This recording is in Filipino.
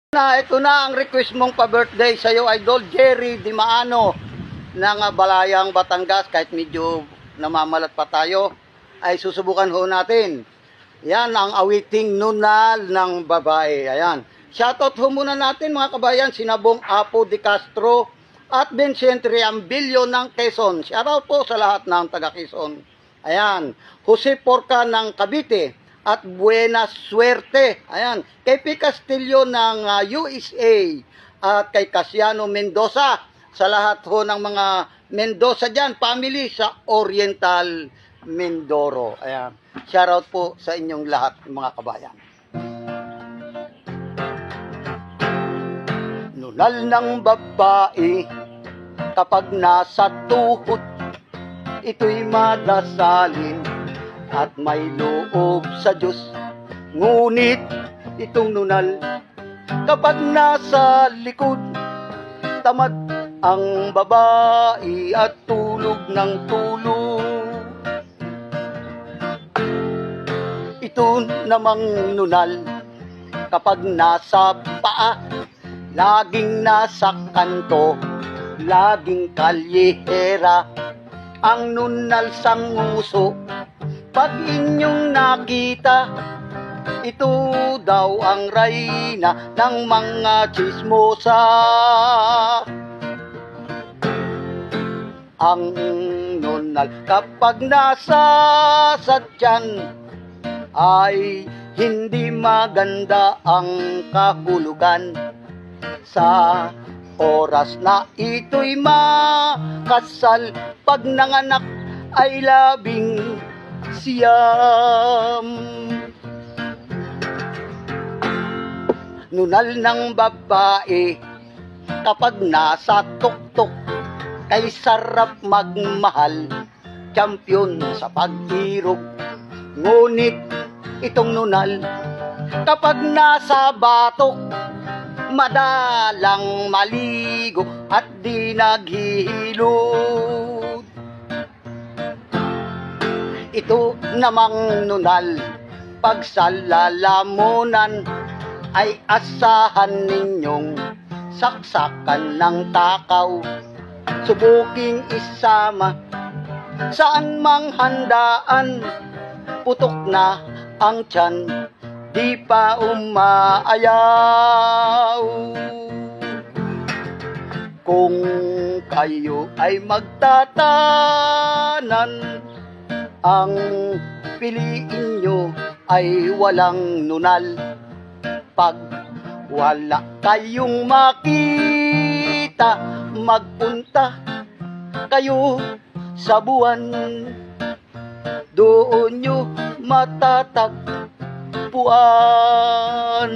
Ito na ang request mong pa-birthday sa iyo, Idol Jerry Di Maano ng Balayang, Batangas. Kahit medyo namamalat pa tayo, ay susubukan ho natin. Yan ang awiting nunal ng babae. Ayan. Shoutout ho muna natin mga kabayan, Sinabong Apo de Castro at Vincent Riambilio ng Quezon. Shoutout po sa lahat ng taga Quezon. Ayan. Jose Porca ng Cavite at Buena Suerte. Ayan. Kay P. Castillo ng USA at kay Casiano Mendoza. Sa lahat ho ng mga Mendoza dyan, family sa Oriental Mindoro. Ayan. Shoutout po sa inyong lahat mga kabayan. Nunal ng babae kapag nasa tuhod, ito'y madasalin at may loob sa Diyos. Ngunit itong nunal kapag nasa likod, tamad ang babae at tulog ng tulog. Ito namang nunal kapag nasa paa, laging nasa kanto, laging kalyehera. Ang nunal sang nguso pag inyong nakita, ito daw ang reyna ng mga chismosa. Ang nunal kapag nasa sadyan ay hindi maganda ang kahulugan. Sa oras na ito'y makasal, pag nanganak ay labing siyam. Nunal ng babae kapag nasa tuktok, kay sarap magmahal, champion sa pag-irog. Ngunit itong nunal kapag nasa batok, madalang maligo at di naghihilod. Ito namang nunal pag sa lalamunan ay asahan ninyong saksakan ng takaw. Subuking isama saan mang handaan, putok na ang tiyan, di pa umaayaw. Kung kayo ay magtatanan, ang piliin nyo ay walang nunal. Pag wala kayong makita, magpunta kayo sa buwan, doon nyo matatagpuan.